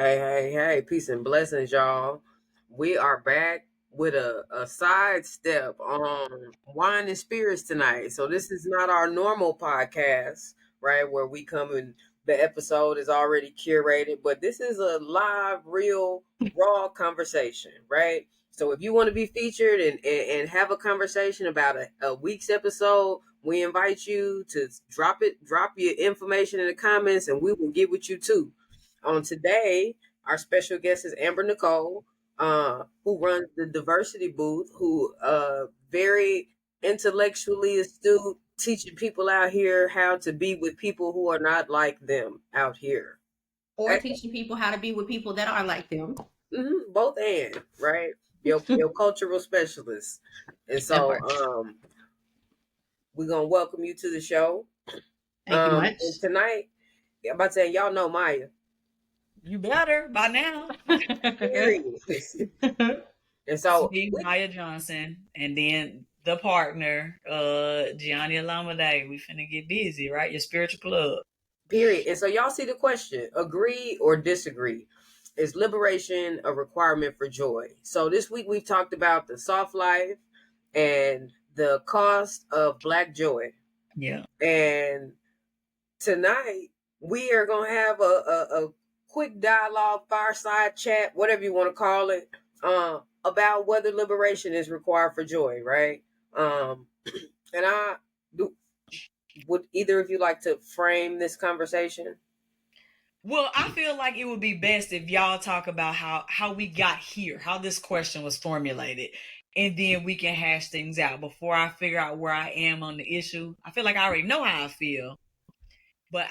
Hey, peace and blessings, y'all. We are back with a sidestep on Wine Spirits tonight. So this is not our normal podcast, right? Where we come and the episode is already curated, but this is a live, real, raw conversation, right? So if you want to be featured and have a conversation about a week's episode, we invite you to drop your information in the comments and we will get with you too. On today, our special guest is Amber Nicole, who runs the diversity booth, who very intellectually astute, teaching people out here how to be with people who are not like them out here. Or teaching people how to be with people that are like them. Both and, right? Your cultural specialist. And so we're gonna welcome you to the show. Thank you much. And tonight, I'm about to say, y'all know Maya. You better by now. And so Maya Johnson, and then the partner, Jionni Alameda. We finna get busy, right? Your spiritual plug. Period. And so y'all see the question: agree or disagree? Is liberation a requirement for joy? So this week we've talked about the soft life and the cost of Black joy. Yeah. And tonight we are gonna have a quick dialogue, fireside chat, whatever you want to call it, about whether liberation is required for joy, right? And would either of you like to frame this conversation? Well, I feel like it would be best if y'all talk about how we got here, how this question was formulated, and then we can hash things out before I figure out where I am on the issue. I feel like I already know how I feel, but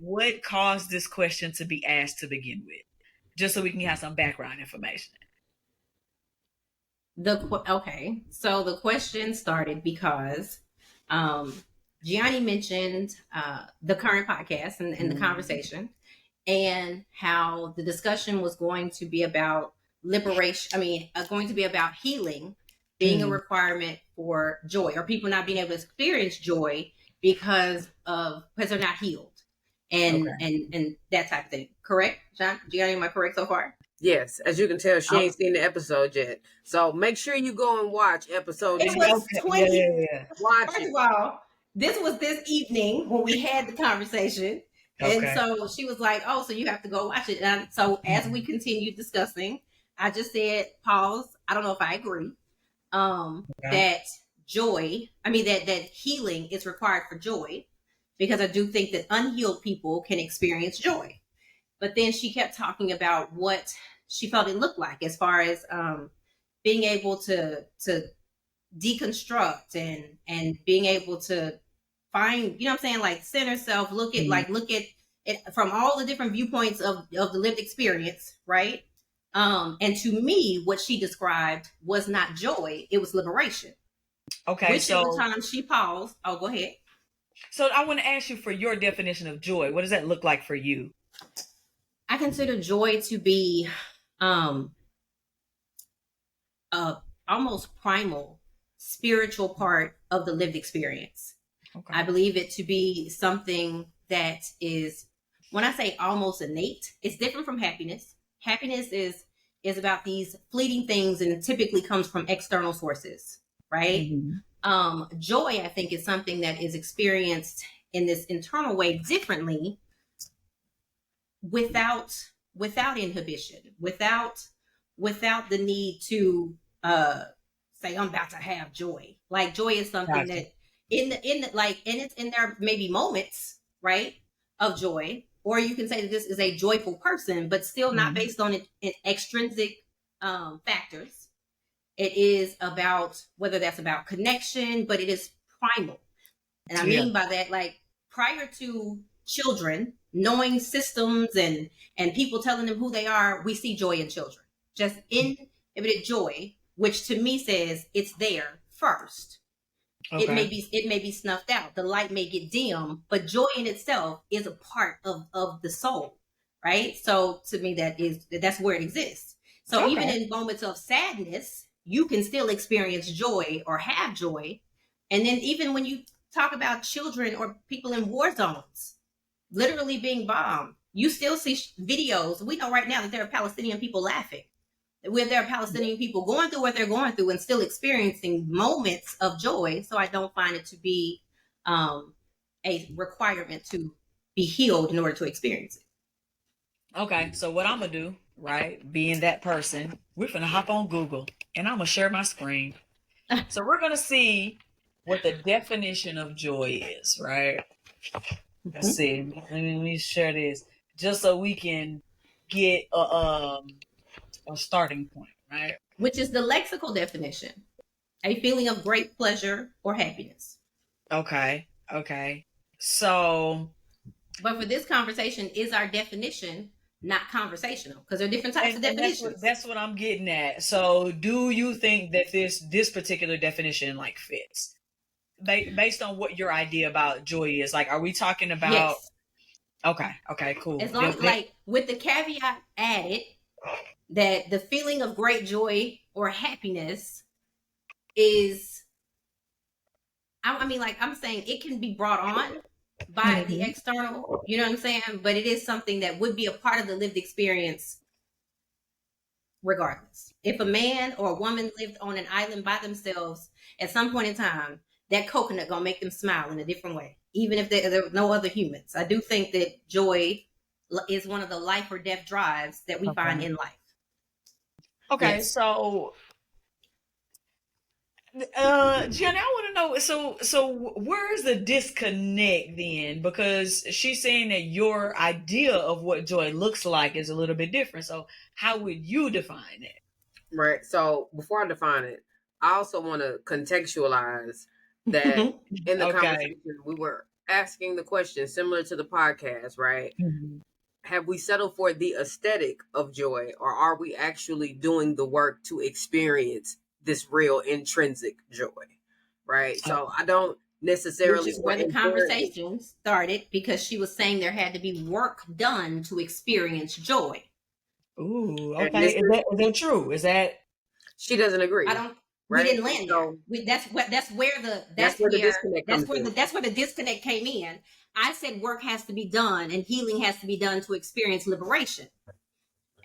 what caused this question to be asked to begin with? Just so we can have some background information. So the question started because Jionni mentioned the current podcast and the conversation, and how the discussion was going to be about liberation. Going to be about healing being a requirement for joy, or people not being able to experience joy because they're not healed, and that type of thing. Correct, Jionni? Am I correct so far? Yes, as you can tell, she ain't seen the episode yet. So make sure you go and watch episode. It was 20. Yeah. Watch First of all, this was this evening when we had the conversation. And so she was like, oh, so you have to go watch it. And so as we continued discussing, I just said, pause. I don't know if I agree. That joy, that healing is required for joy, because I do think that unhealed people can experience joy. But then she kept talking about what she felt it looked like as far as being able to deconstruct and being able to find, like center self, look at it from all the different viewpoints of the lived experience, right? And to me, what she described was not joy, it was liberation. Okay. Which at the time she paused. Oh, go ahead. So I want to ask you for your definition of joy. What does that look like for you? I consider joy to be almost primal, spiritual part of the lived experience. Okay. I believe it to be something that is, when I say almost innate, it's different from happiness. Happiness is about these fleeting things and typically comes from external sources, right? Mm-hmm. Joy, I think, is something that is experienced in this internal way differently, without inhibition, without the need to say I'm about to have joy. Like joy is something that and there may be moments, right, of joy, or you can say that this is a joyful person, but still not based on extrinsic factors. It is about, whether that's about connection, but it is primal. And I mean by that, like prior to children knowing systems and people telling them who they are, we see joy in children. Just inhibited joy, which to me says it's there first. Okay. It may be snuffed out. The light may get dim, but joy in itself is a part of the soul, right? So to me, that's where it exists. So even in moments of sadness, you can still experience joy or have joy. And then even when you talk about children or people in war zones, literally being bombed, you still see videos. We know right now that there are Palestinian people laughing, where there are Palestinian people going through what they're going through and still experiencing moments of joy. So I don't find it to be a requirement to be healed in order to experience it. Okay, so what I'm gonna do, right, being that person, we're gonna hop on Google and I'm gonna share my screen. So we're gonna see what the definition of joy is, right? Let's see. Let me share this just so we can get a starting point, right? Which is the lexical definition: a feeling of great pleasure or happiness. Okay. So, but for this conversation, is our definition not conversational? Because there are different types of definitions. That's what I'm getting at. So, do you think that this particular definition like fits based on what your idea about joy is? Like, are we talking about? Yes. Okay, cool. As long as, like, with the caveat added that the feeling of great joy or happiness is, I mean, like I'm saying, it can be brought on by the external, you know what I'm saying? But it is something that would be a part of the lived experience regardless. If a man or a woman lived on an island by themselves at some point in time, that coconut gonna make them smile in a different way, even if there were no other humans. I do think that joy is one of the life or death drives that we find in life. Okay, yes. So Jionni, I want to know, so where's the disconnect then? Because she's saying that your idea of what joy looks like is a little bit different. So how would you define it? Right. So before I define it, I also want to contextualize that in the conversation we were asking the question similar to the podcast, right? Have we settled for the aesthetic of joy, or are we actually doing the work to experience this real intrinsic joy, right? So I don't necessarily... Which is where the conversation started, because she was saying there had to be work done to experience joy. Ooh, okay. Is that true? Is that... She doesn't agree. I don't... Right? We didn't land there. That's where the disconnect came in. I said work has to be done and healing has to be done to experience liberation.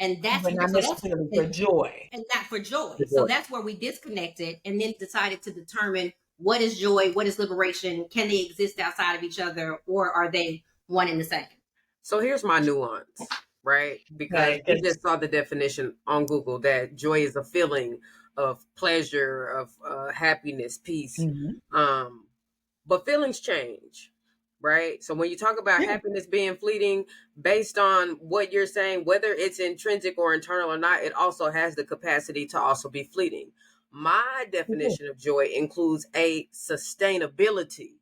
And that's not necessarily for joy. And not for joy. So that's where we disconnected and then decided to determine what is joy, what is liberation, can they exist outside of each other, or are they one and the same? So here's my nuance, right? Because you just saw the definition on Google that joy is a feeling of pleasure, of happiness, peace. But feelings change, right? So when you talk about happiness being fleeting, based on what you're saying, whether it's intrinsic or internal or not, it also has the capacity to also be fleeting. My definition of joy includes a sustainability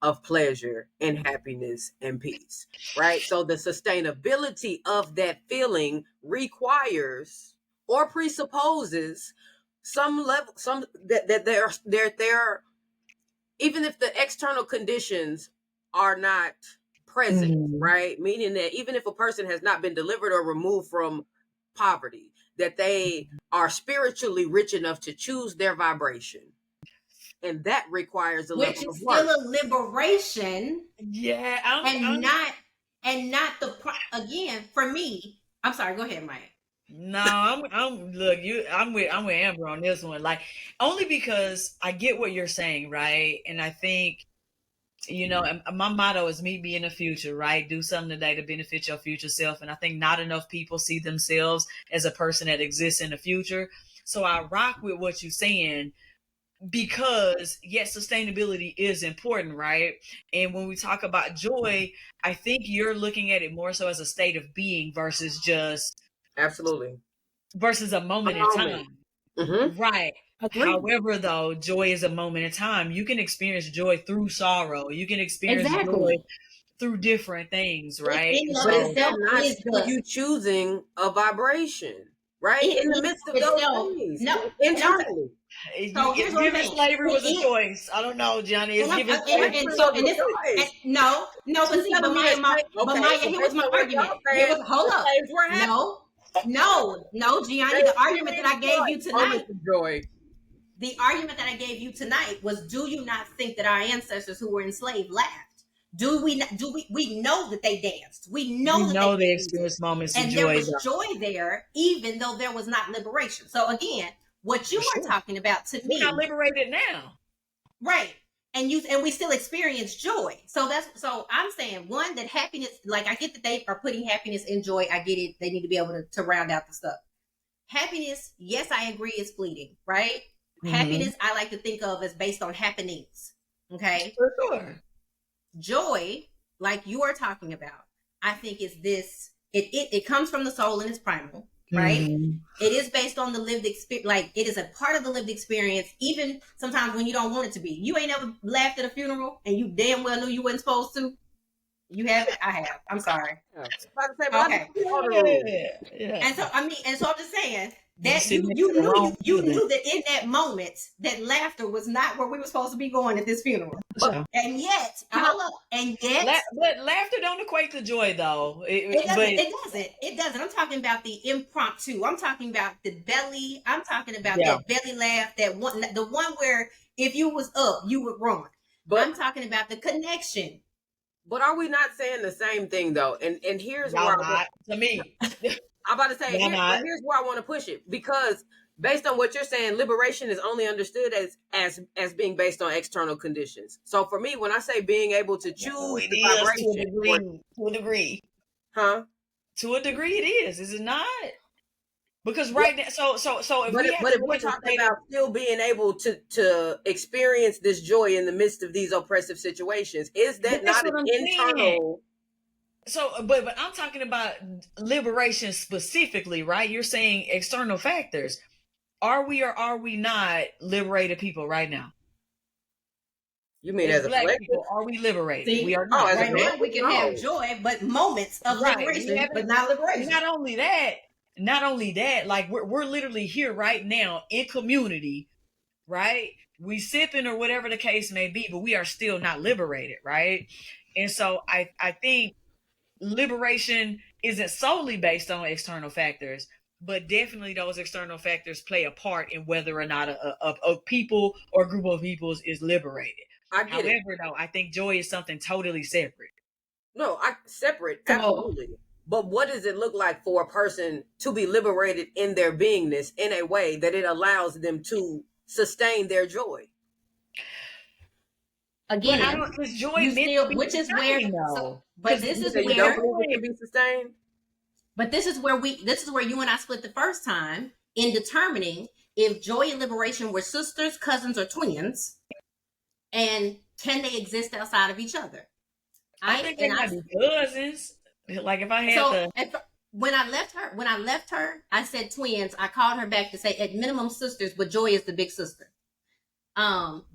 of pleasure and happiness and peace, right? So the sustainability of that feeling requires or presupposes some level, that there, even if the external conditions are not present, right? Meaning that even if a person has not been delivered or removed from poverty, that they are spiritually rich enough to choose their vibration. And that requires a level of work. Which is still a liberation. Yeah. Not again, for me, I'm sorry, go ahead, Mike. No, I'm with Amber on this one. Like, only because I get what you're saying, right? And I think, my motto is meet me in the future, right? Do something today to benefit your future self. And I think not enough people see themselves as a person that exists in the future. So I rock with what you're saying, because yes, sustainability is important, right? And when we talk about joy, I think you're looking at it more so as a state of being versus just... Absolutely. Versus a moment in time. Right. Agreed. However, though, joy is a moment in time. You can experience joy through sorrow. You can experience joy through different things, right? But it's not you choosing a vibration, right? In the midst of those things. No, internally. So here's what I'm saying. Slavery was a choice. I don't know, Jionni. It's giving slavery. No, but see, but Maya, here was my argument. Hold up. No, Jionni, the argument that I gave you tonight. The argument that I gave you tonight was, do you not think that our ancestors who were enslaved laughed? we know that they danced. We know We that know they they experienced moments of and there joy. was joy there, even though there was not liberation. So again, what you are talking about to We're me, not liberated now. right? And we still experience joy. So I'm saying, one, that happiness, like I get that they are putting happiness in joy. I get it. They need to be able to round out the stuff. Happiness, yes, I agree, is fleeting, right? Happiness, I like to think of as based on happenings. Okay. For sure. Joy, like you are talking about, I think is this. It comes from the soul and it's primal, right? It is based on the lived experience. Like, it is a part of the lived experience, even sometimes when you don't want it to be. You ain't ever laughed at a funeral and you damn well knew you weren't supposed to. You haven't? I have. I'm sorry. Okay. Yeah. And so I'm just saying that You you knew that in that moment that laughter was not where we were supposed to be going at this funeral. And yet, but laughter don't equate to joy, though. It doesn't. I'm talking about the impromptu. I'm talking about the belly. I'm talking about that belly laugh. The one where if you was up, you would run. But I'm talking about the connection. But are we not saying the same thing though? And here's where to me. I'm about to say here's where I want to push it, because based on what you're saying, liberation is only understood as being based on external conditions. So for me, when I say being able to choose the vibration, to a degree, huh? To a degree, it is it not? Because right now, so if we're talking about still being able to experience this joy in the midst of these oppressive situations, is that not an internal? So, but I'm talking about liberation specifically, right? You're saying external factors. Are we or are we not liberated people right now? You mean as Black people, are we liberated? See, we are not. Right now we can have joy, but moments of liberation, but not liberation. Not only that, like we're literally here right now in community, right? We sipping or whatever the case may be, but we are still not liberated, right? And so I think liberation isn't solely based on external factors, but definitely those external factors play a part in whether or not a people or group of peoples is liberated. However, though, I think joy is something totally separate. No, separate, absolutely. But what does it look like for a person to be liberated in their beingness in a way that it allows them to sustain their joy? Again, joy which is where. But this is where you don't believe it can be sustained. But this is where you and I split the first time in determining if joy and liberation were sisters, cousins, or twins, and can they exist outside of each other? I think they might be cousins. Like if I had when I left her, I said twins. I called her back to say at minimum sisters, but joy is the big sister.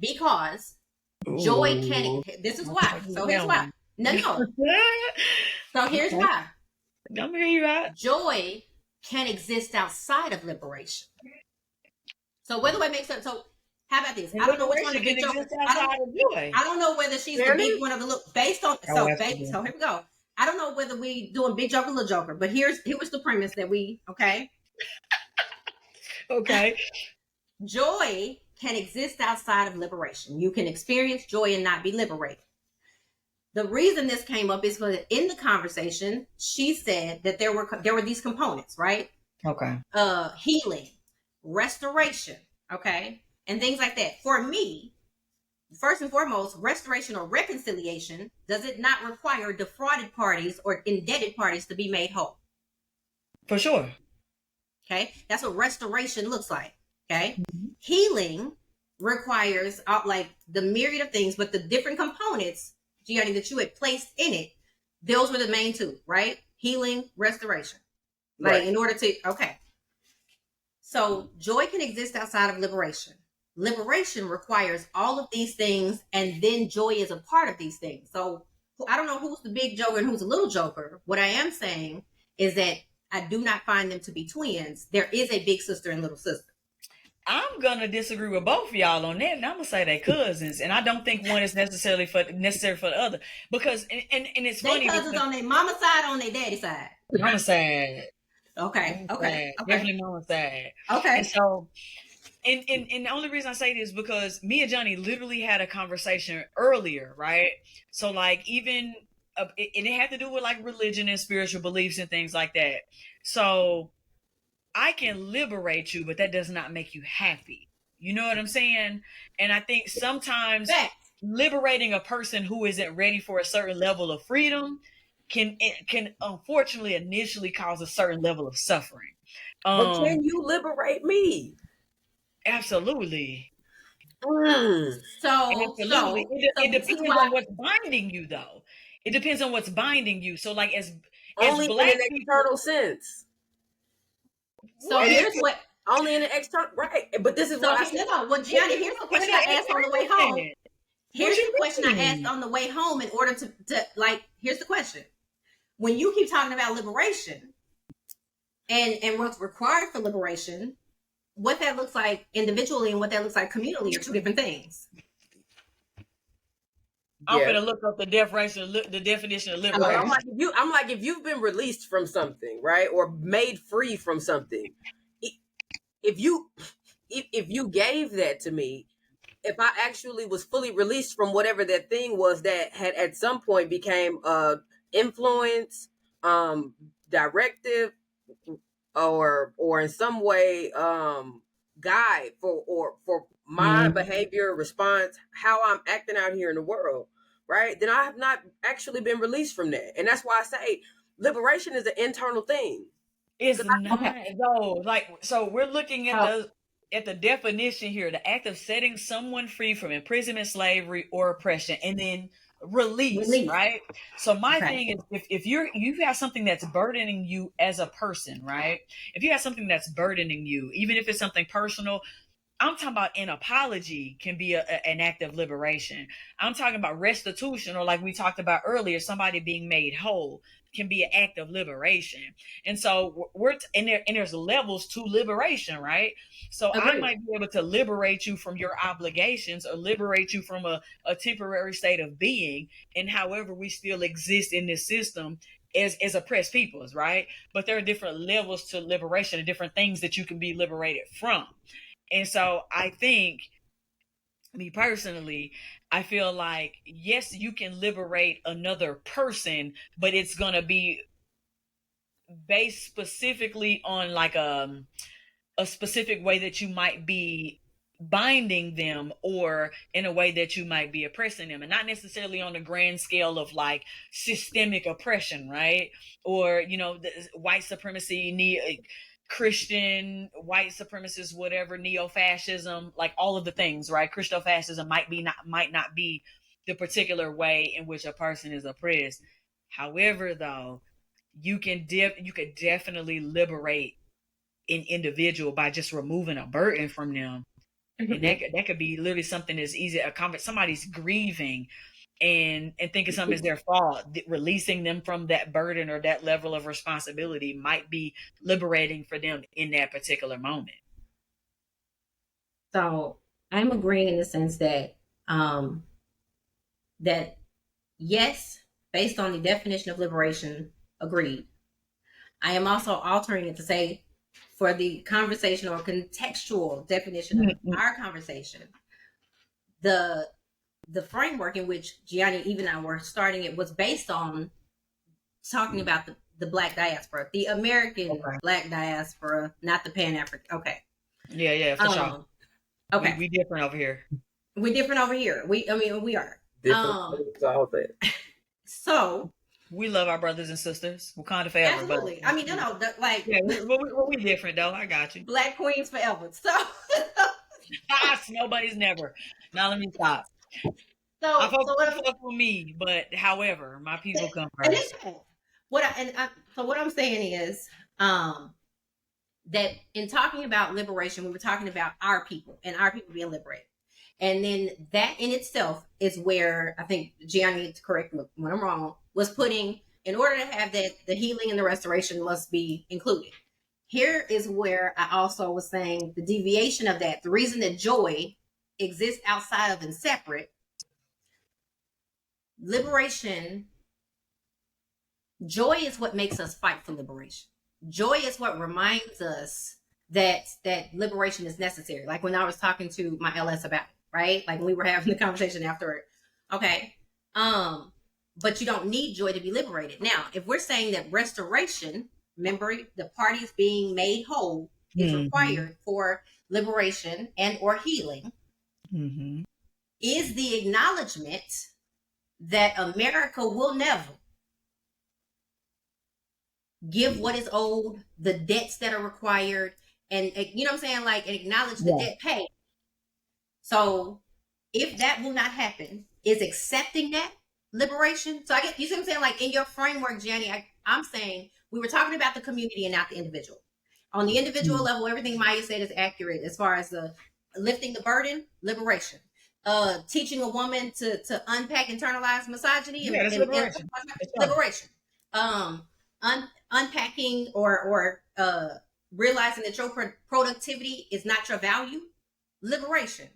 Because joy can. This is why. So here's why. No. So here's why. I'm hear you out. Joy can exist outside of liberation. So whether it makes sense. So how about this? I don't know which one to big joke. I don't know whether she's the big one of the look based on. So here we go. I don't know whether we doing big joke or little joker, but here was the premise that we okay. Joy can exist outside of liberation. You can experience joy and not be liberated. The reason this came up is because in the conversation, she said that there were these components, right? Okay. Healing, restoration, okay, and things like that. For me, first and foremost, restoration or reconciliation, does it not require defrauded parties or indebted parties to be made whole? For sure. Okay, that's what restoration looks like. Okay, healing requires like the myriad of things, but the different components, Jionni, that you had placed in it, those were the main two, right? Healing, restoration. Like in order to, okay. So joy can exist outside of liberation. Liberation requires all of these things, and then joy is a part of these things. So I don't know who's the big joker and who's a little joker. What I am saying is that I do not find them to be twins. There is a big sister and little sister. I'm gonna disagree with both of y'all on that, and I'm gonna say they're cousins, and I don't think one is necessary for the other, because and it's funny. They cousins on their mama side, on their daddy side. Mama side. Okay. Definitely mama side. Okay. And so And the only reason I say this is because me and Jionni literally had a conversation earlier, right? So like even it had to do with like religion and spiritual beliefs and things like that. So I can liberate you, but that does not make you happy. You know what I'm saying? And I think sometimes Fact. liberating a person who isn't ready for a certain level of freedom can unfortunately initially cause a certain level of suffering. But Um, can you liberate me? absolutely. Mm. Absolutely. It This is depends why. on what's binding you though. It depends on what's binding you. So like as Only in an black people, external sense. So And here's that's what. only in an external, right? But this is So what I here, said. no, no. Well, what Jionni, you here's the in question I asked on the way home. agreement. What Here's the you question I asked mean? on the way home in order to like. Here's the question. When you keep talking about liberation and what's required for liberation, what that looks like individually and what that looks like communally are two different things. I'm Yeah. gonna look up the definition of So I'm liberation. like, if you've been released from something, right, or made free from something, if you if you gave that to me, if I actually was fully released from whatever that thing was that had at some point became influence, directive, or in some way guide for my behavior, response, how I'm acting out here in the world, right? Then I have not actually been released from that. And that's why I say liberation is an internal thing. It's Okay. not though. Like so we're looking Oh, at the definition here, the act of setting someone free from imprisonment, slavery, or oppression, and then release, release. right? So my Okay. thing is if you have something that's burdening you as a person, right? If you have something that's burdening you, even if it's something personal, I'm talking about an apology can be an act of liberation. I'm talking about restitution, or like we talked about earlier, somebody being made whole can be an act of liberation. And so there's levels to liberation, right? So I Agreed. might be able to liberate you from your obligations or liberate you from a temporary state of being, and however we still exist in this system as oppressed peoples, right? But there are different levels to liberation and different things that you can be liberated from. And so I think, me personally, I feel like, yes, you can liberate another person, but it's going to be based specifically on like a specific way that you might be binding them, or in a way that you might be oppressing them, and not necessarily on the grand scale of like systemic oppression, right? Or the white supremacy, Christian white supremacists, whatever, neo-fascism, like all of the things, right? Christo-fascism might not be the particular way in which a person is oppressed. However, though, you could definitely liberate an individual by just removing a burden from them. And that could be literally something as easy as somebody's grieving and thinking something is their fault. Releasing them from that burden or that level of responsibility might be liberating for them in that particular moment. So I'm agreeing in the sense that that yes, based on the definition of liberation, agreed. I am also altering it to say for the conversation or contextual definition of our conversation, the framework in which Jionni, even I were starting it was based on talking about the Black diaspora, the American Okay. Black diaspora, not the Pan African. Okay. Yeah, for sure. Okay. We different over here. We're different over here. We are. Different. All that. So We love our brothers and sisters. Wakanda forever. absolutely. But, No, like yeah, we different though. I got you. Black queens forever. So Nobody's never. Now let me stop. I so fuck with me, but however, my people come and first. so what I'm saying is that in talking about liberation, we were talking about our people and our people being liberated. And then that in itself is where I think Jionni, to correct me when I'm wrong, was putting, in order to have that, the healing and the restoration must be included. Here is where I also was saying the deviation of that, the reason that joy exists outside of and separate, liberation, joy is what makes us fight for liberation. Joy is what reminds us that liberation is necessary. Like when I was talking to my LS about it, right? Like when we were having the conversation afterward. Okay. But you don't need joy to be liberated. Now, if we're saying that restoration, remember the parties being made whole is required for liberation and or healing, is the acknowledgement that America will never give what is owed, the debts that are required, and you know what I'm saying, like, and acknowledge the debt paid. So if that will not happen, is accepting that liberation? So I get, you see what I'm saying, like in your framework, Jionni, I'm saying we were talking about the community and not the individual. On the individual level, everything Maya said is accurate as far as the lifting the burden, liberation. Teaching a woman to unpack internalized misogyny and liberation. Unpacking or realizing that your productivity is not your value, liberation.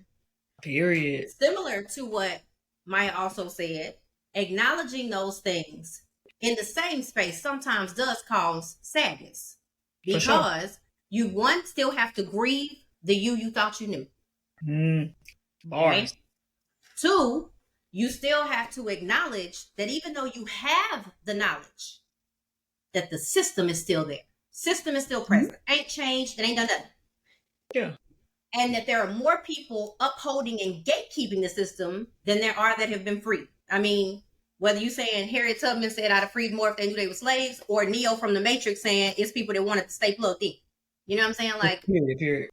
Period. Similar to what Maya also said, acknowledging those things in the same space sometimes does cause sadness, because you, one, still have to grieve the you thought you knew. Right? Two, you still have to acknowledge that even though you have the knowledge, that the system is still there. System is still present. Ain't changed. It ain't done nothing. Yeah. And that there are more people upholding and gatekeeping the system than there are that have been freed. I mean, whether you saying Harriet Tubman said I'd have freed more if they knew they were slaves, or Neo from the Matrix saying it's people that wanted to stay plugged in. You know what I'm saying? Like, period.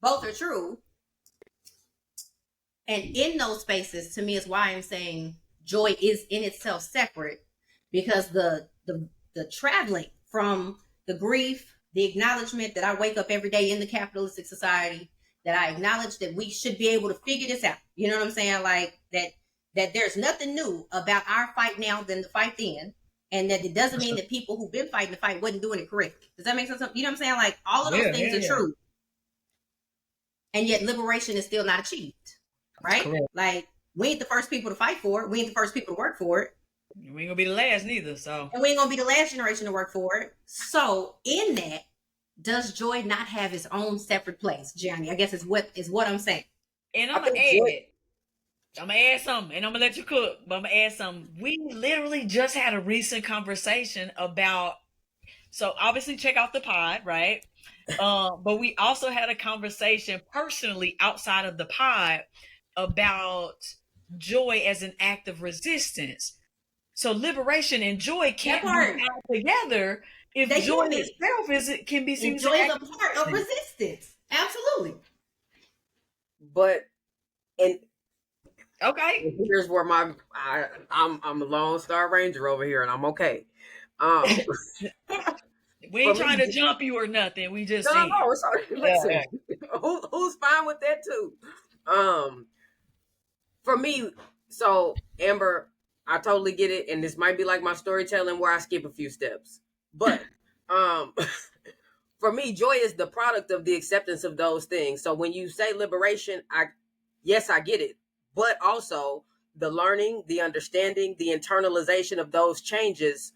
Both are true. And in those spaces, to me, is why I'm saying joy is in itself separate, because the traveling from the grief, the acknowledgement that I wake up every day in the capitalistic society, that I acknowledge that we should be able to figure this out. You know what I'm saying? Like that there's nothing new about our fight now than the fight then. And that it doesn't mean that people who've been fighting the fight wasn't doing it correctly. Does that make sense? You know what I'm saying? Like all of those things are true. And yet liberation is still not achieved. Right? Like we ain't the first people to fight for it. We ain't the first people to work for it. We ain't gonna be the last neither. So, and we ain't gonna be the last generation to work for it. So in that, does joy not have its own separate place, Jionni? I guess is what I'm saying. And I'm gonna add something, and I'm gonna let you cook, but I'm gonna add something. We literally just had a recent conversation about, so obviously check out the pod, right? But we also had a conversation personally outside of the pod about joy as an act of resistance. So liberation and joy can't be held together if they joy itself can be seen as joy is a part of resistance. Absolutely. But okay, here's where I'm a Lone Star Ranger over here, and I'm okay. We ain't trying to jump you or nothing. We just no. Sorry. Listen, who's fine with that too? For me, so Amber, I totally get it, and this might be like my storytelling where I skip a few steps. But for me, joy is the product of the acceptance of those things. So when you say liberation, I get it. But also the learning, the understanding, the internalization of those changes,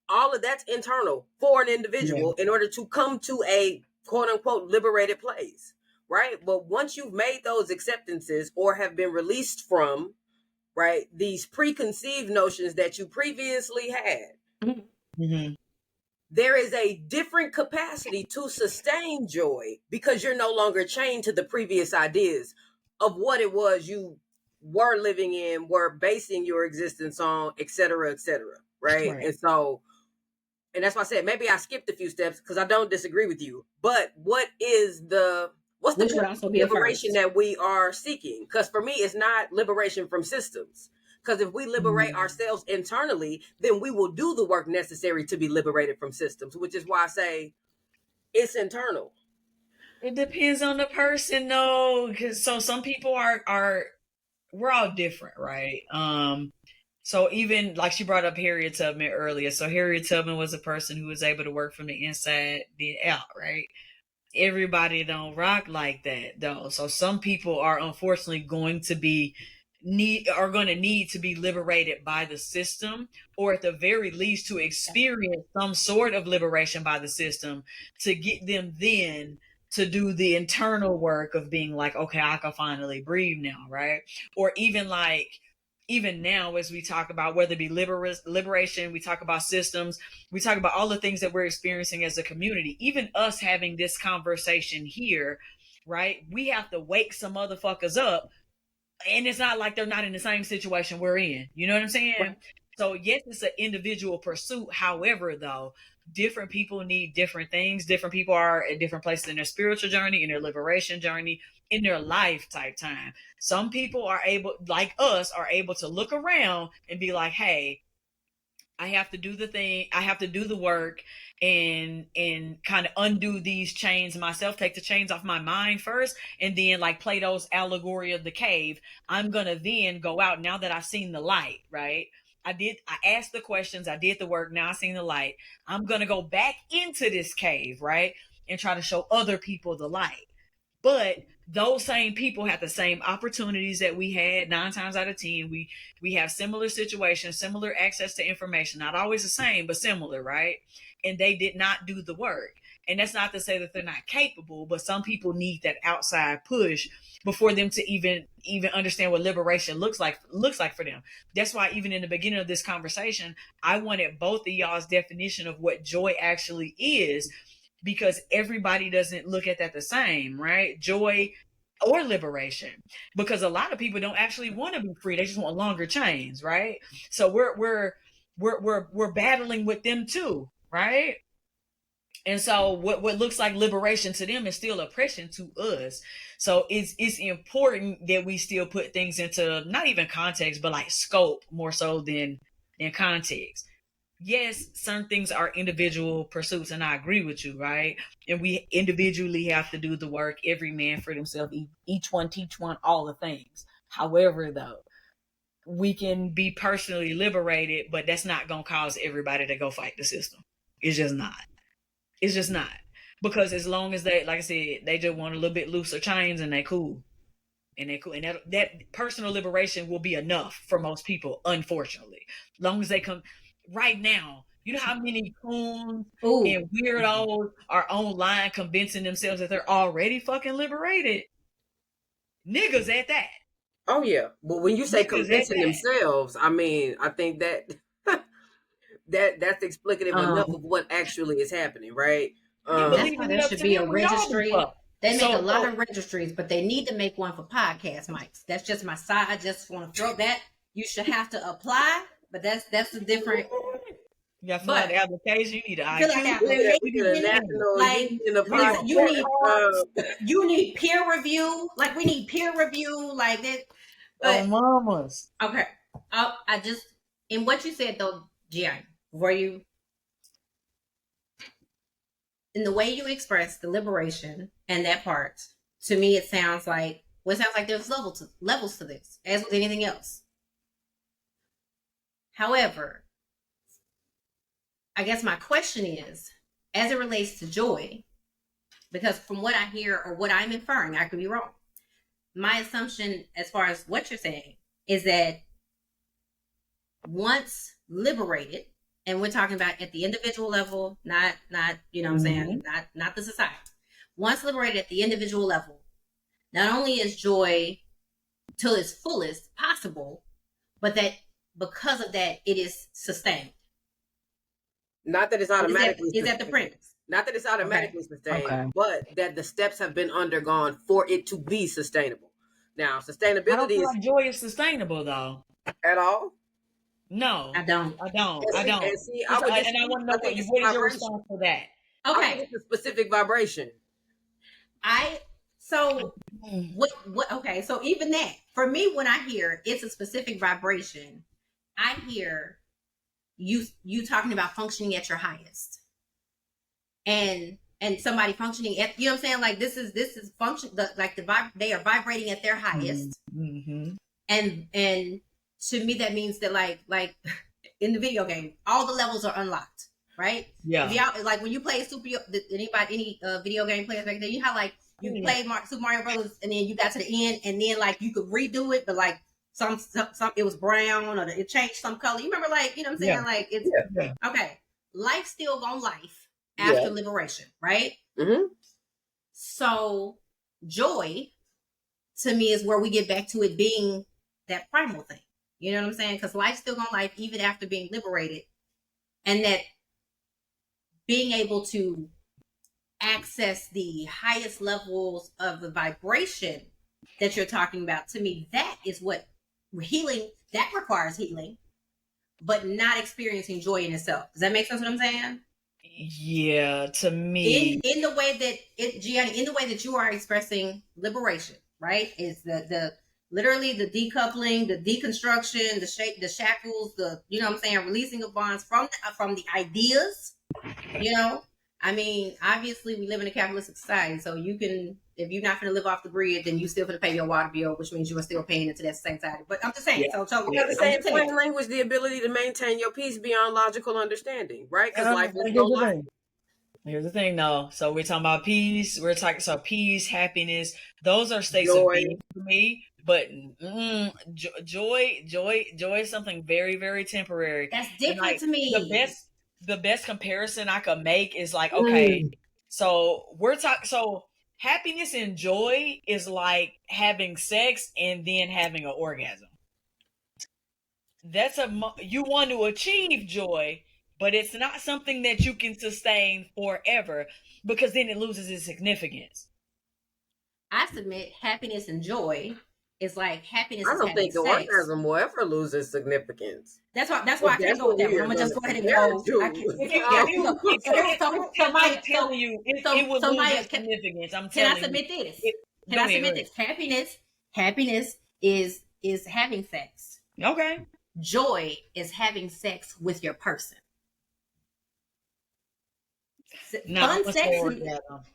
all of that's internal for an individual in order to come to a quote unquote liberated place. Right. But once you've made those acceptances or have been released from, right, these preconceived notions that you previously had, there is a different capacity to sustain joy because you're no longer chained to the previous ideas of what it was you were living in, were basing your existence on, et cetera, right? And so, and that's why I said maybe I skipped a few steps because I don't disagree with you. But what's the liberation that we are seeking? Because for me, it's not liberation from systems. Because if we liberate ourselves internally, then we will do the work necessary to be liberated from systems, which is why I say it's internal. It depends on the person, though. Because so some people are we're all different, right? So even like she brought up Harriet Tubman earlier. So Harriet Tubman was a person who was able to work from the inside, the out, right? Everybody don't rock like that, though. So some people are unfortunately going to be are going to need to be liberated by the system, or at the very least to experience some sort of liberation by the system, to get them then to do the internal work of being like, okay, I can finally breathe now, right? Or even like, even now, as we talk about whether it be liberation, we talk about systems, we talk about all the things that we're experiencing as a community, even us having this conversation here, right? We have to wake some motherfuckers up, and it's not like they're not in the same situation we're in. You know what I'm saying? Right. So yes, it's an individual pursuit. However, though, different people need different things. Different people are at different places in their spiritual journey, in their liberation journey, in their life type time. Some people are able, like us, are able to look around and be like, hey, I have to do the thing, I have to do the work and kind of undo these chains myself, take the chains off my mind first, and then like Plato's allegory of the cave, I'm gonna then go out now that I've seen the light, right? I asked the questions, I did the work, now I've seen the light. I'm gonna go back into this cave, right? And try to show other people the light. But those same people have the same opportunities that we had 9 times out of 10. We have similar situations, similar access to information, not always the same, but similar, right? And they did not do the work. And that's not to say that they're not capable, but some people need that outside push before them to even understand what liberation looks like for them. That's why even in the beginning of this conversation, I wanted both of y'all's definition of what joy actually is, because everybody doesn't look at that the same, right? Joy or liberation, because a lot of people don't actually want to be free. They just want longer chains, right? So we're battling with them too, right? And so what looks like liberation to them is still oppression to us. So it's important that we still put things into not even context, but like scope more so than in context. Yes, certain things are individual pursuits, and I agree with you, right? And we individually have to do the work, every man for themselves, each one teach one, all the things. However, though, we can be personally liberated, but that's not going to cause everybody to go fight the system. It's just not. It's just not. Because as long as they, like I said, they just want a little bit looser chains and they cool. And that personal liberation will be enough for most people, unfortunately. As long as they come right now, you know how many coons and weirdos are online convincing themselves that they're already fucking liberated? Niggas at that. Oh yeah. But when you say convincing themselves, I mean, I think that that's explicative enough of what actually is happening, right? That's why there should be a registry. They make a lot of registries, but they need to make one for podcast mics. That's just my side. I just want to throw that. You should have to apply, but that's a different. Yeah, for the application, you need an you need peer review. Like we need peer review, like that. But, mamas. Okay, I just in what you said though, Jionni, were you in the way you expressed the liberation and that part? To me, it sounds like there's levels to this, as with anything else. However, I guess my question is, as it relates to joy, because from what I hear or what I'm inferring, I could be wrong. My assumption, as far as what you're saying, is that once liberated, and we're talking about at the individual level, not you know what I'm saying, not the society. Once liberated at the individual level, not only is joy till its fullest possible, but that because of that, it is sustained. Not that it's automatically is that the premise? Not that it's automatically sustained, but that the steps have been undergone for it to be sustainable. Now, sustainability I don't feel like joy is sustainable though. At all? No, I don't. And I want to know what is your response to that? Okay, it's a specific vibration. What? Okay, so even that for me, when I hear it's a specific vibration, I hear you talking about functioning at your highest, and somebody functioning at, you know what I'm saying, like this is function, they are vibrating at their highest, and to me that means that like in the video game, all the levels are unlocked, right? Yeah. If y'all, like when you play any video game players back there, you have like you played Super Mario Brothers, and then you got to the end, and then like you could redo it, but like some it was brown, or it changed some color. You remember, like, you know what I'm saying? Yeah. Like, it's Yeah. okay. Life still gonna life after liberation, right? Mm-hmm. So joy to me is where we get back to it being that primal thing. You know what I'm saying? Because life's still gonna life even after being liberated, and that being able to access the highest levels of the vibration that you're talking about, to me, that is what healing, that requires healing, but not experiencing joy in itself. Does that make sense what I'm saying? Yeah, to me. In the way that Jionni, in the way that you are expressing liberation, right? Is the literally the decoupling, the deconstruction, the shackles, the, you know what I'm saying, releasing of bonds from the ideas, you know? I mean, obviously we live in a capitalistic society, so you can, if you're not going to live off the grid, then you still going to pay your water bill, which means you are still paying into that same side. But I'm just saying, Yeah. so You understand plain language, the ability to maintain your peace beyond logical understanding, right? Because life is no life. Here's the thing, though. So we're talking about peace. We're talking so peace, happiness. Those are states of being for me. But joy is something very, very temporary. That's different to me. The best comparison I could make is like, okay, so we're talking. So happiness and joy is like having sex and then having an orgasm. That's you want to achieve joy, but it's not something that you can sustain forever, because then it loses its significance. I submit happiness and joy is like happiness. I don't think the orgasm will ever lose its significance. That's why I can't go with that one. I'm gonna just go ahead and go. I'm telling you, it will lose its significance. I'm telling you. Can I submit this? Can I submit this? Happiness is having sex. Okay. Joy is having sex with your person. Fun sex.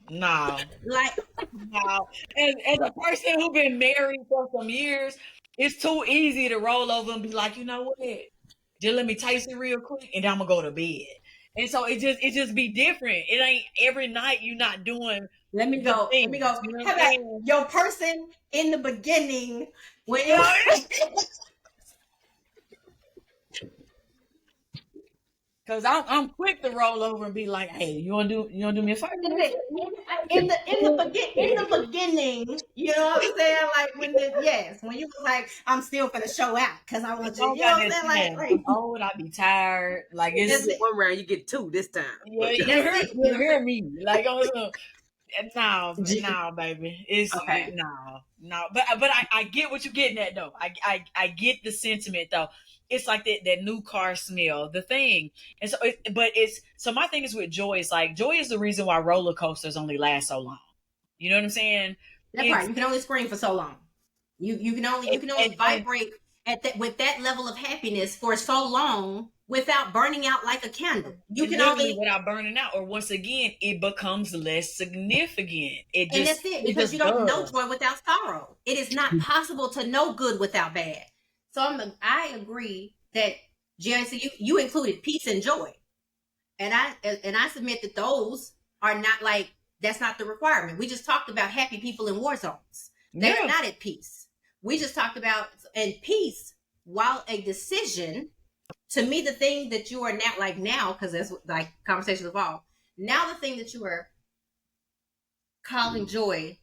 No. Like, no. As a person who's been married for some years, it's too easy to roll over and be like, you know what? Just let me taste it real quick, and then I'm gonna go to bed. And so it just be different. It ain't every night you not doing. Let me go. You know, how about your person in the beginning when you Cause I'm quick to roll over and be like, "Hey, you wanna do me a favor?" In the beginning, you know what I'm saying? Like when you was like, "I'm still gonna show out because I want you." You know what I'm saying? Like, I be tired. Like it's one round, you get two this time. Yeah, you hear me? Like no, baby, it's okay. No. But I get what you're getting at though. I get the sentiment though. It's like that new car smell, the thing. And so my thing is with joy is like, joy is the reason why roller coasters only last so long. You know what I'm saying? That's right. You can only scream for so long. You can only vibrate with that level of happiness for so long without burning out like a candle. You can only without burning out, or once again, it becomes less significant. And that's it, because you don't know joy without sorrow. It is not possible to know good without bad. So I agree that Jionni, so you included peace and joy, and I submit that those are not, like, that's not the requirement. We just talked about happy people in war zones. They're not at peace. We just talked about, and peace, while a decision, to me, the thing that you are now, because that's like conversations evolve. Now the thing that you are calling joy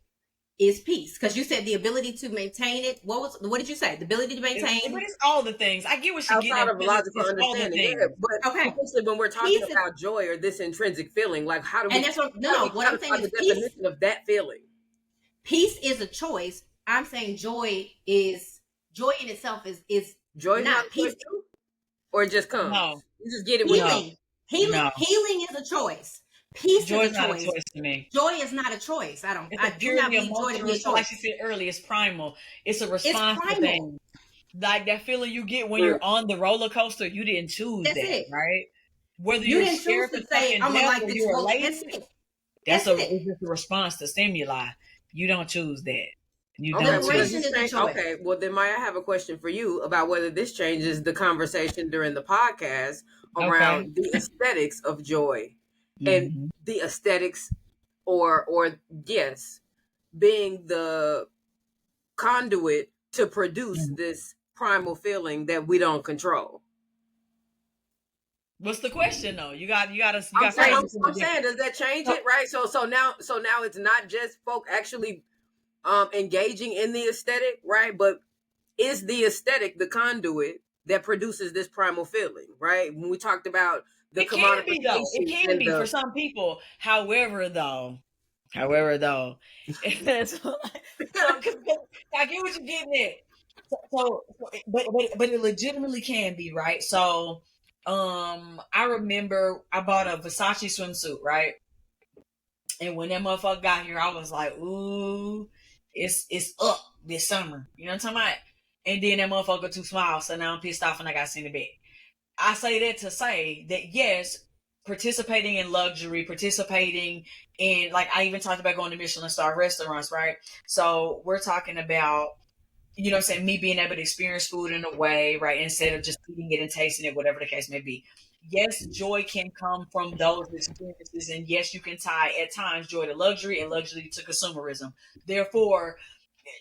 is peace, because you said the ability to maintain it. What did you say? The ability to maintain. It's all the things. I get what she's getting at. Outside of logical understanding, yeah, but especially when we're talking about joy or this intrinsic feeling, like how do we? And that's what what I'm saying is the definition of that feeling. Peace is a choice. I'm saying joy in itself is joy not peace, or it just comes. No, you just get it. Healing is a choice. Peace joy is a choice. Not a choice to me. Joy is not a choice. I do not believe joy to be a choice. Like she said earlier, it's primal. It's a response to things. Like that feeling you get when you're on the roller coaster, you didn't choose that, right? Whether you didn't choose to say, "I'm gonna like this roller," that's a response to stimuli. You don't choose that. You don't choose. Okay, well then, Maya, I have a question for you about whether this changes the conversation during the podcast around the aesthetics of joy. And the aesthetics, or yes, being the conduit to produce this primal feeling that we don't control? What's the question though? You got I'm saying, phrase it I'm saying, does that change it, right? So now it's not just folk actually engaging in the aesthetic, right? But is the aesthetic the conduit that produces this primal feeling, right? When we talked about the It can be though. It commodification can and be for some people. However, though, it's so I get what you're getting at. But it legitimately can be, right? So, I remember I bought a Versace swimsuit, right? And when that motherfucker got here, I was like, ooh, it's up this summer. You know what I'm talking about? And then that motherfucker too small, so now I'm pissed off and I got to send it back. I say that to say that yes, participating in luxury, participating in, like, I even talked about going to Michelin star restaurants, right? So we're talking about, you know what I'm saying, me being able to experience food in a way, right, instead of just eating it and tasting it, whatever the case may be. Yes, joy can come from those experiences, and yes, you can tie at times joy to luxury and luxury to consumerism. Therefore,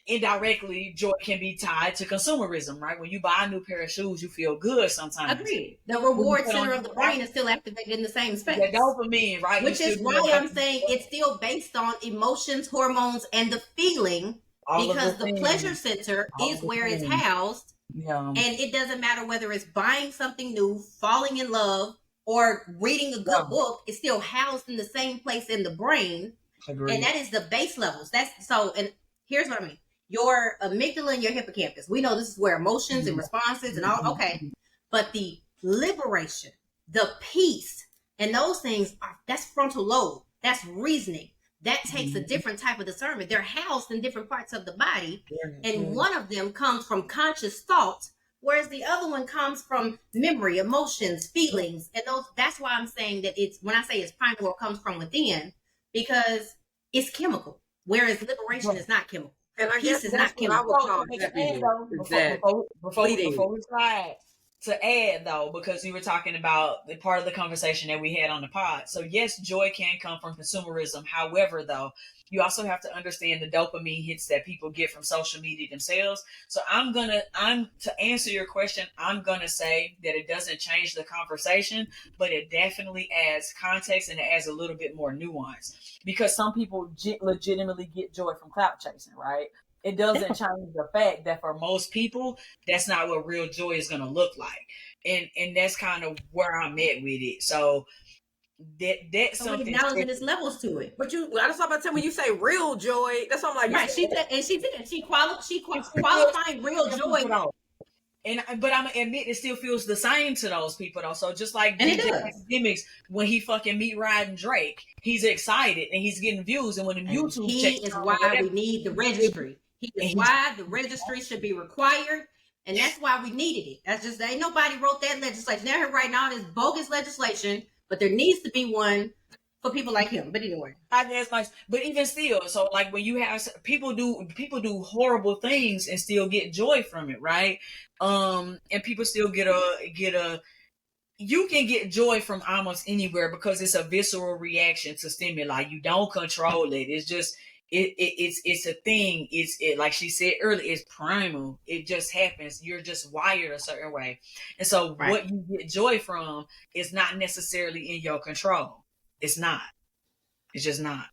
indirectly, joy can be tied to consumerism, right? When you buy a new pair of shoes, you feel good sometimes. Agreed. The reward center of the brain is still activated in the same space. The dopamine, right? Which is why I'm saying it's still based on emotions, hormones, and the feeling, because the pleasure center is where it's housed. Yeah. And it doesn't matter whether it's buying something new, falling in love, or reading a good book, it's still housed in the same place in the brain. Agreed. And that is the base levels. That's so, and here's what I mean. Your amygdala and your hippocampus. We know this is where emotions and responses and all, okay. But the liberation, the peace, and those things, that's frontal lobe. That's reasoning. That takes a different type of discernment. They're housed in different parts of the body. And one of them comes from conscious thought, whereas the other one comes from memory, emotions, feelings. And those, that's why I'm saying that it's, when I say it's primal, it comes from within, because it's chemical, whereas liberation is not chemical. And I guess is that's not what I would call before we slide, to add though, because you were talking about the part of the conversation that we had on the pod. So yes, joy can come from consumerism. However, though, you also have to understand the dopamine hits that people get from social media themselves. So I'm to answer your question, I'm gonna say that it doesn't change the conversation, but it definitely adds context and it adds a little bit more nuance, because some people legitimately get joy from clout chasing, right? It doesn't change the fact that for most people, that's not what real joy is going to look like. And that's kind of where I'm at with it. So that's something. Acknowledging its levels to it. But I just about to tell when you say real joy, that's what I'm like. Right, she qualifying real joy. But I'm gonna admit it still feels the same to those people though. So just like DJ Academics, when he fucking meet riding Drake, he's excited and he's getting views. And when the YouTube is why we need the registry. He is why the registry should be required, and that's why we needed it. That's just, ain't nobody wrote that legislation. They're here right now, this bogus legislation, but there needs to be one for people like him. But anyway, I guess like, but even still, so like when you have people do horrible things and still get joy from it, right? And people still get a you can get joy from almost anywhere because it's a visceral reaction to stimuli. You don't control it. It's just it's a thing. It's like she said earlier, it's primal. It just happens. You're just wired a certain way. And so what you get joy from is not necessarily in your control. It's not. It's just not.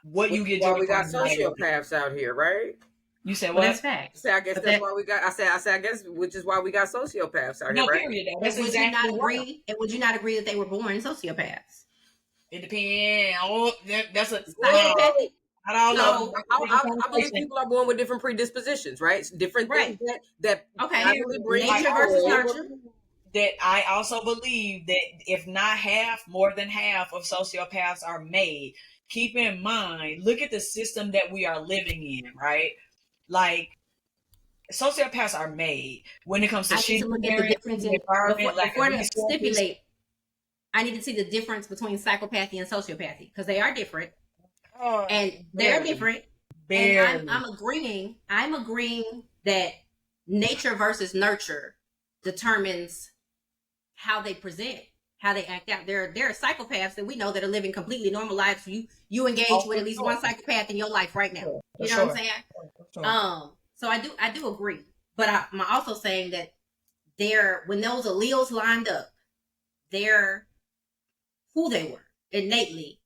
What you get joy from. We got sociopaths out here, right? You said what? Well, that's fact. I guess that's why we got. I said I guess, which is why we got sociopaths out here, right? Period. That's would exactly you not agree? And would you not agree that they were born sociopaths? It depends. Oh, that's a. I don't know. I believe people are born with different predispositions, right? Different things that bring nature versus nurture. That I also believe that if not half, more than half of sociopaths are made. Keep in mind, look at the system that we are living in, right? Like, sociopaths are made when it comes to shit. Look at the difference in environment. Before to stipulate, I need to see the difference between psychopathy and sociopathy, because they are different. And they're different. And I'm agreeing that nature versus nurture determines how they present, how they act out. There are psychopaths that we know that are living completely normal lives. You engage with at least one psychopath in your life right now. You know what I'm saying? So I do agree. but I'm also saying that when those alleles lined up, they're who they were innately,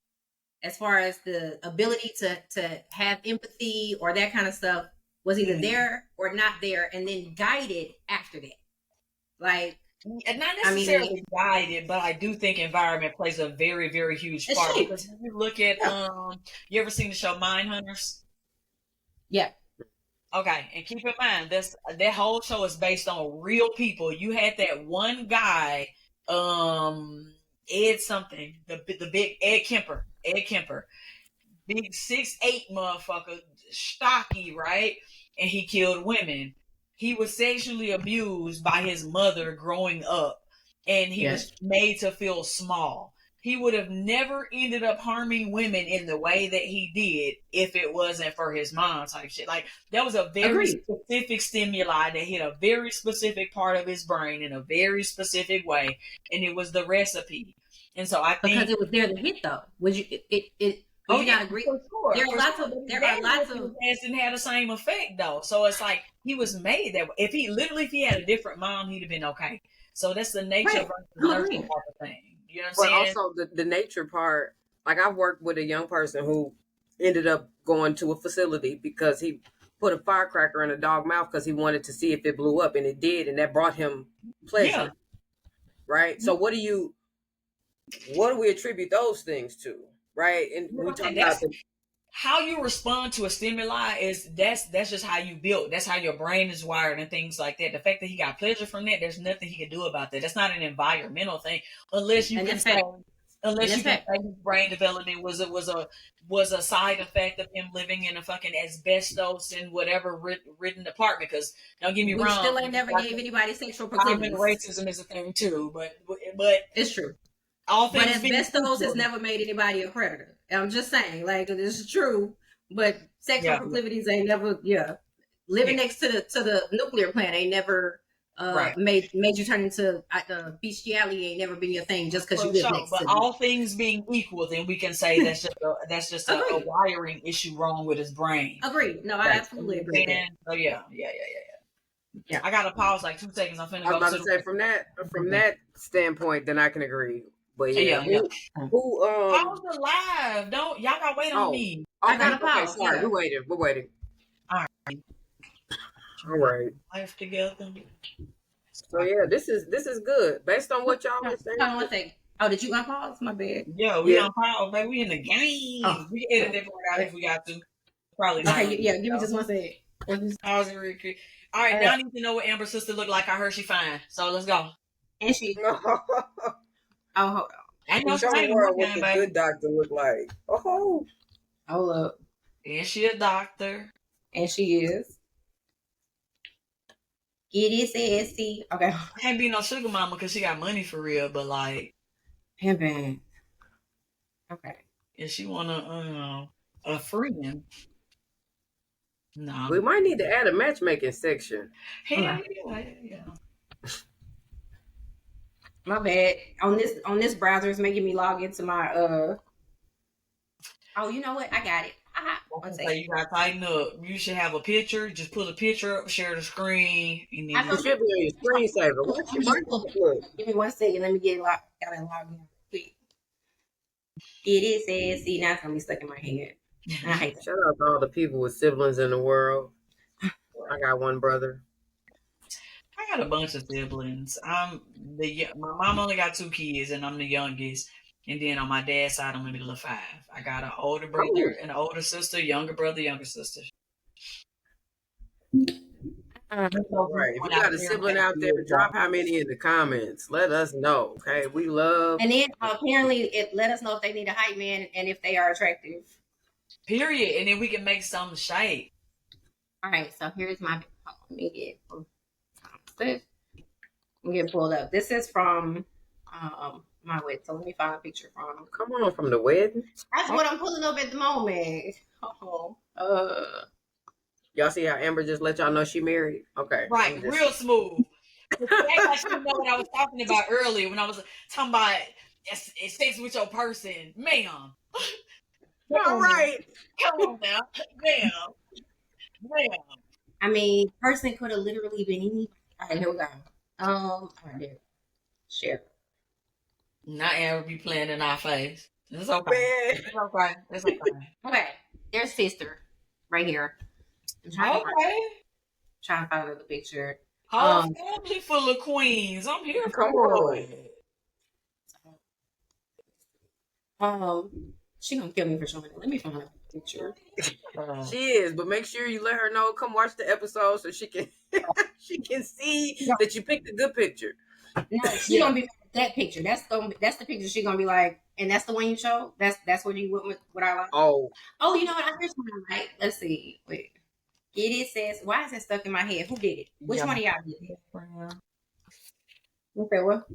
as far as the ability to have empathy or that kind of stuff, was either there or not there, and then guided after that. Like, and not necessarily guided, but I do think environment plays a very, very huge part. Because if you look at, you ever seen the show Mindhunters? Yeah. Okay, and keep in mind that whole show is based on real people. You had that one guy, Ed something, the big Ed Kemper, big 6'8" motherfucker, stocky, right? And he killed women. He was sexually abused by his mother growing up, and he was made to feel small. He would have never ended up harming women in the way that he did if it wasn't for his mom type shit. Like, that was a very specific stimuli that hit a very specific part of his brain in a very specific way, and it was the recipe. And so I think because it was there to hit though. Would you would you not agree? For sure. There are lots of didn't have the same effect though. So it's like he was made that way. If he had a different mom, he'd have been okay. So that's the nature of the type of thing. You know what I'm saying? Also the nature part, like I've worked with a young person who ended up going to a facility because he put a firecracker in a dog mouth because he wanted to see if it blew up, and it did, and that brought him pleasure. Yeah. Right? So what do we attribute those things to? Right? And we talk about how you respond to a stimuli that's just how you built. That's how your brain is wired and things like that. The fact that he got pleasure from that, there's nothing he can do about that. That's not an environmental thing, unless you can say his brain development was a side effect of him living in a fucking asbestos and whatever ridden apartment. Because don't get me wrong, still ain't never gave anybody sexual proclivities. Racism is a thing too, but it's true. But asbestos has never made anybody a predator. I'm just saying, like, this is true. But sexual proclivities ain't never, living next to the nuclear plant ain't never made you turn into bestiality. Ain't never been your thing just because you live next to it. But all things being equal, then we can say that's just a wiring issue wrong with his brain. Agreed. No, I absolutely agree. Oh yeah. I gotta pause like 2 seconds. I'm finna go. I was about to say from that standpoint, then I can agree. But who pause the live? Don't y'all gotta wait on me. I gotta pause. Sorry, we're waiting. All right. Life together. So this is good. Based on what y'all were saying. Hold on one second. Oh, did you unpause? My bad. Yeah, we unpause, baby. We in the game. Oh. We can edit that part out if we got to. Probably not. Okay, give me just 1 second. Pause it real quick. All right, now I need to know what Amber's sister look like. I heard she fine. So let's go. And she oh, hold on. I know what the good doctor look like. Oh, hold up. And she a doctor. And she is. It is sassy. Okay. Can't be no sugar mama because she got money for real, but like. Heaven. Okay. If she want a friend. No. We might need to add a matchmaking section. Yeah. My bad. On this browser, it's making me log into my Oh, you know what? I got it. You gotta tighten up. You should have a picture. Just put a picture up, share the screen. And then it should be on your screensaver. Give me 1 second. Let me get logged. Gotta log in quick. It is sassy. Now it's gonna be stuck in my head. I hate that. Shout out to all the people with siblings in the world. I got one brother. I got a bunch of siblings. My mom only got 2 kids, and I'm the youngest. And then on my dad's side, I'm the middle of 5. I got an older brother and an older sister, younger brother, younger sister. Right. If you got a sibling out there, drop how many in the comments. Let us know. Okay, we love. And then apparently, let us know if they need a hype man and if they are attractive. Period. And then we can make some shape. All right. So here's my. Let me get pulled up. This is from my wedding. So let me find a picture from. Come on, from the wedding. That's what I'm pulling up at the moment. Y'all see how Amber just let y'all know she married? Okay. Right. Real smooth. I should know what I was talking about earlier when I was talking about sex with your person. Ma'am. All right. Come on now. Ma'am. I mean, person could have literally been any. All right, here we go. All right, there. Share. Not ever be playing in our face. It's okay. Man. It's okay. It's okay. Okay, there's sister right here. I'm trying to find another picture. Whole family full of queens. I'm here Come for on. it. She gonna kill me for showing it. Let me find a picture. She is, but make sure you let her know. Come watch the episode so she can she can see that you picked a good picture. No, she gonna be that picture. That's the picture. She gonna be like, and that's the one you showed. That's what you went with. What I like. Oh, You know what? I heard something right. Let's see. Wait. It says, why is it stuck in my head? Who did it? Which one of y'all did it? Okay, what?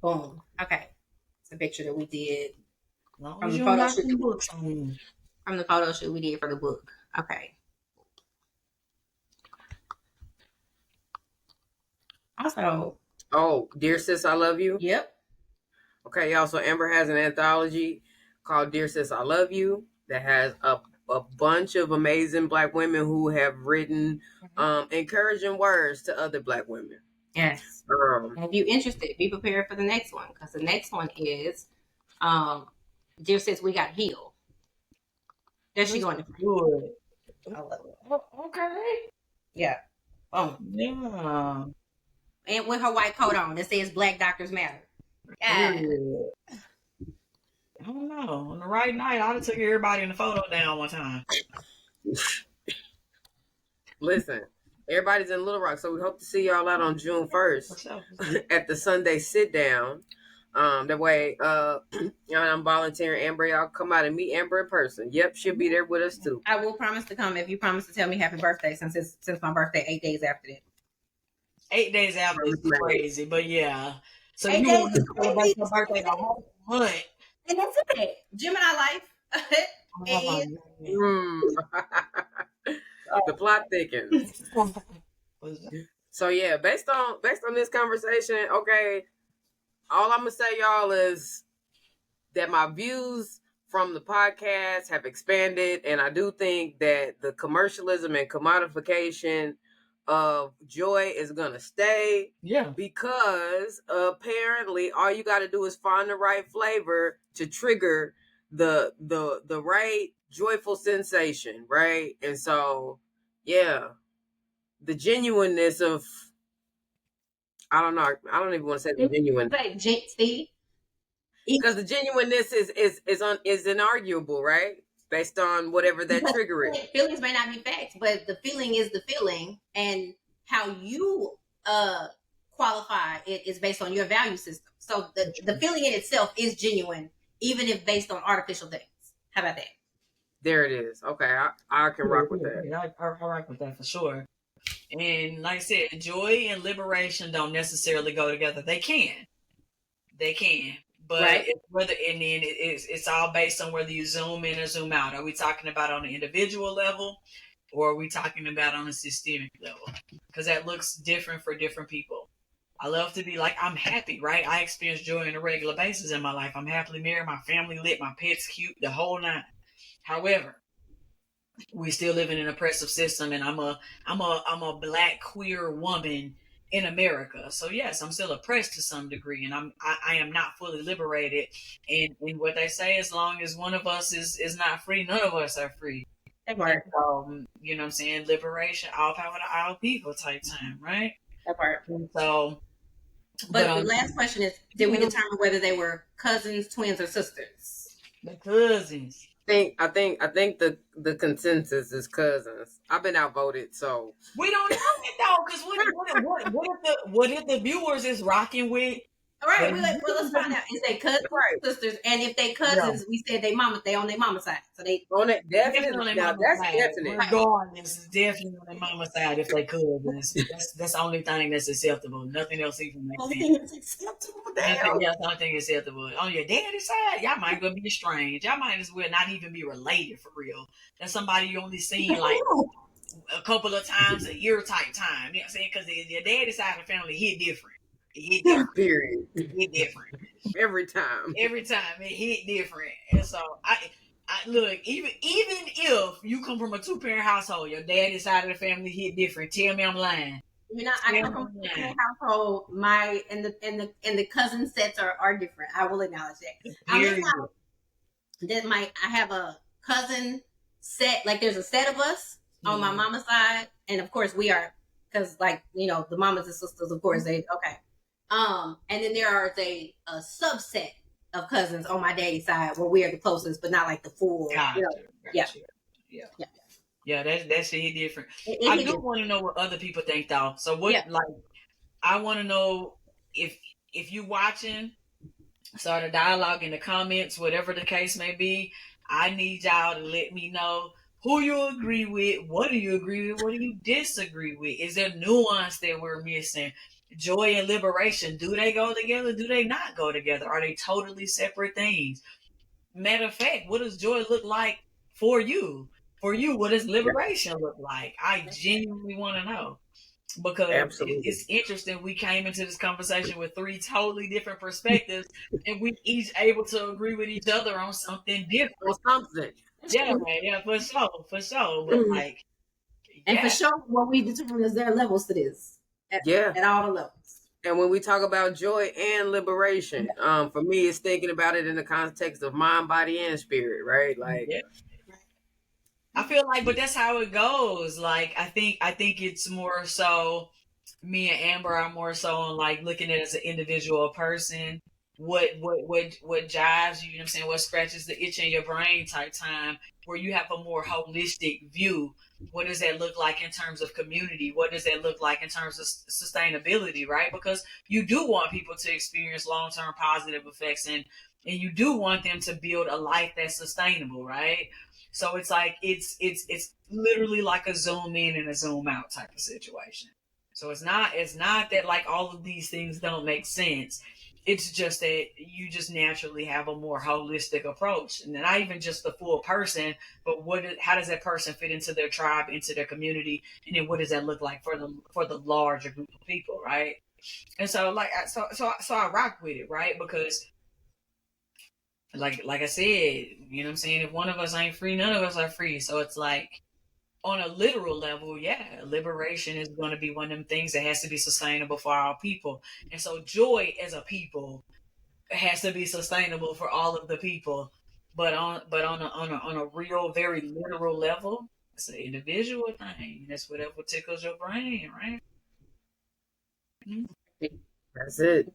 Boom. Okay. It's a picture that we did from the photo shoot. From the photo shoot we did for the book. Okay. Also. Oh, Dear Sis, I Love You. Yep. Okay, y'all. So Amber has an anthology called Dear Sis, I Love You that has a bunch of amazing Black women who have written encouraging words to other Black women. Yes. And if you're interested, be prepared for the next one, because the next one is Dear Sis, We Got Healed. There she going to good. I love it. Okay. Yeah. Boom. Yeah. And with her white coat on, it says Black Doctors Matter. Yeah. I don't know. On the right night, I'd have took everybody in the photo down one time. Listen, everybody's in Little Rock, so we hope to see y'all out on June 1st at the Sunday sit down. That way, I'm volunteering Amber. Y'all come out and meet Amber in person. Yep, she'll be there with us too. I will promise to come if you promise to tell me happy birthday, since my birthday 8 days after that. 8 days after is crazy, but yeah. So 8 you days, want to celebrate your birthday the whole month. And that's it. Gemini life. And the plot thickens. So yeah, based on this conversation, okay, all I'm gonna say, y'all, is that my views from the podcast have expanded, and I do think that the commercialism and commodification of joy is gonna stay. Yeah. Because apparently all you gotta do is find the right flavor to trigger the right joyful sensation, right? And so yeah, the genuineness of, I don't know, I don't even want to say the genuine, because the genuineness is inarguable, right? Based on whatever that trigger is. Feelings may not be facts, but the feeling is the feeling, and how you qualify it is based on your value system. So the feeling in itself is genuine, even if based on artificial things. How about that? There it is. Okay, I can rock with that. I rock with that for sure. And like I said, joy and liberation don't necessarily go together. They can, but right. It's all based on whether you zoom in or zoom out. Are we talking about on an individual level, or are we talking about on a systemic level? Because that looks different for different people. I love to be like, I'm happy, right? I experience joy on a regular basis in my life. I'm happily married, my family lit, my pet's cute, the whole nine. However, we still live in an oppressive system, and I'm a Black queer woman in America. So yes, I'm still oppressed to some degree, and I am not fully liberated. And what they say, as long as one of us is not free, none of us are free. That part. You know what I'm saying? Liberation, all power to all people type time, right? That part. And so, but the last question is, did we determine whether they were cousins, twins, or sisters? The cousins. I think the consensus is cousins. I've been outvoted, so we don't know it though. Because what if the viewers is rocking with? All right, let's find out. Is they cousins, sisters, and if they cousins, we said they on their mama side. So they on it definitely. Now that's definite. Regardless, it's definitely on their mama side if they cousins. That's the only thing that's acceptable. Nothing else even makes sense. Nothing else I think acceptable. On your daddy's side, y'all might go be estranged. Y'all might as well not even be related for real. That's somebody you only seen like a couple of times a year type time. You know what I'm saying? Because your daddy's side of the family hit different. Period. It hit different. Every time. It hit different. And so Look, even if you come from a 2-parent household, your daddy's side of the family hit different. Tell me I'm lying. I come from a different household. My and the cousin sets are different. I will acknowledge that. Period. I have a cousin set. Like there's a set of us on my mama's side, and of course we are, because the mamas and sisters, of course they okay. And then there are a subset of cousins on my daddy's side where we are the closest, but not like the full. Gotcha. Yeah. Yeah, that shit hit different. I do want to know what other people think though. So I want to know if you watching, start a dialogue in the comments, whatever the case may be. I need y'all to let me know who you agree with, what do you agree with, what do you disagree with? Is there nuance that we're missing? Joy and liberation, do they go together? Do they not go together? Are they totally separate things? Matter of fact, what does joy look like for you? For you, what does liberation look like? I genuinely want to know, because it's interesting. We came into this conversation with 3 totally different perspectives, and we each able to agree with each other on something different. On something. Yeah, for sure. But and for sure, what we determine is there are levels to this. At all the levels. And when we talk about joy and liberation, for me, it's thinking about it in the context of mind, body, and spirit, right? Like, I feel like, but that's how it goes. Like, I think it's more so. Me and Amber are more so on like looking at it as an individual person. What jives you? You know what I'm saying? What scratches the itch in your brain type time, where you have a more holistic view. What does that look like in terms of community? What does that look like in terms of sustainability, right? Because you do want people to experience long-term positive effects, and you do want them to build a life that's sustainable, right? So it's like it's literally like a zoom in and a zoom out type of situation. So it's not that like all of these things don't make sense. It's just that you just naturally have a more holistic approach, and not even just the full person, but how does that person fit into their tribe, into their community, and then what does that look like for the larger group of people, right? And so so I rock with it, right? Because like I said, you know what I'm saying, if one of us ain't free, none of us are free. So it's like, on a literal level, liberation is going to be one of them things that has to be sustainable for our people. And so joy as a people has to be sustainable for all of the people. But on a real, very literal level, it's an individual thing. That's whatever tickles your brain, right? That's it.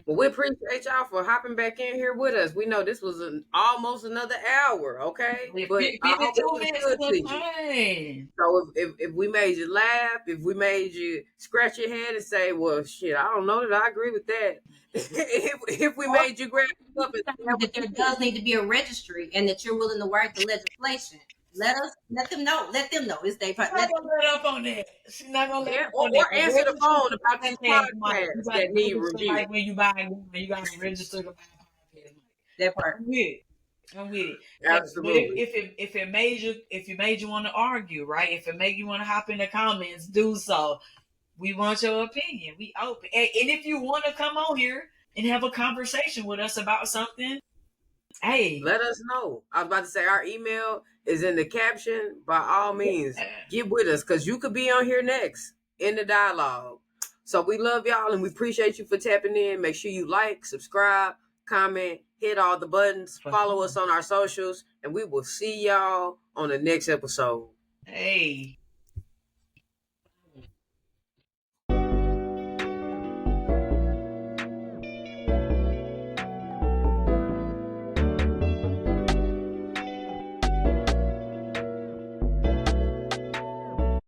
Well, we appreciate y'all for hopping back in here with us. We know this was almost another hour, okay? But I hope it was good to you. So if we made you laugh, if we made you scratch your head and say, well, shit, I don't know that I agree with that. if we made you grab up and that there does need to be a registry, and that you're willing to work the legislation. Let them know. Let them know. It's their part. Let up on that. She's not gonna let up on that. Or answer the phone about these podcasts that need review. Like when you gotta register to buy a podcast. That part. I'm with it. Absolutely. But if you made you want to argue, right? If it made you want to hop in the comments, do so. We want your opinion. We open. And if you want to come on here and have a conversation with us about something, hey, let us know. I was about to say our email is in the caption. By all means, get with us, because you could be on here next in the dialogue. So we love y'all, and we appreciate you for tapping in. Make sure you like, subscribe, comment, hit all the buttons, follow us on our socials, and we will see y'all on the next episode. Hey.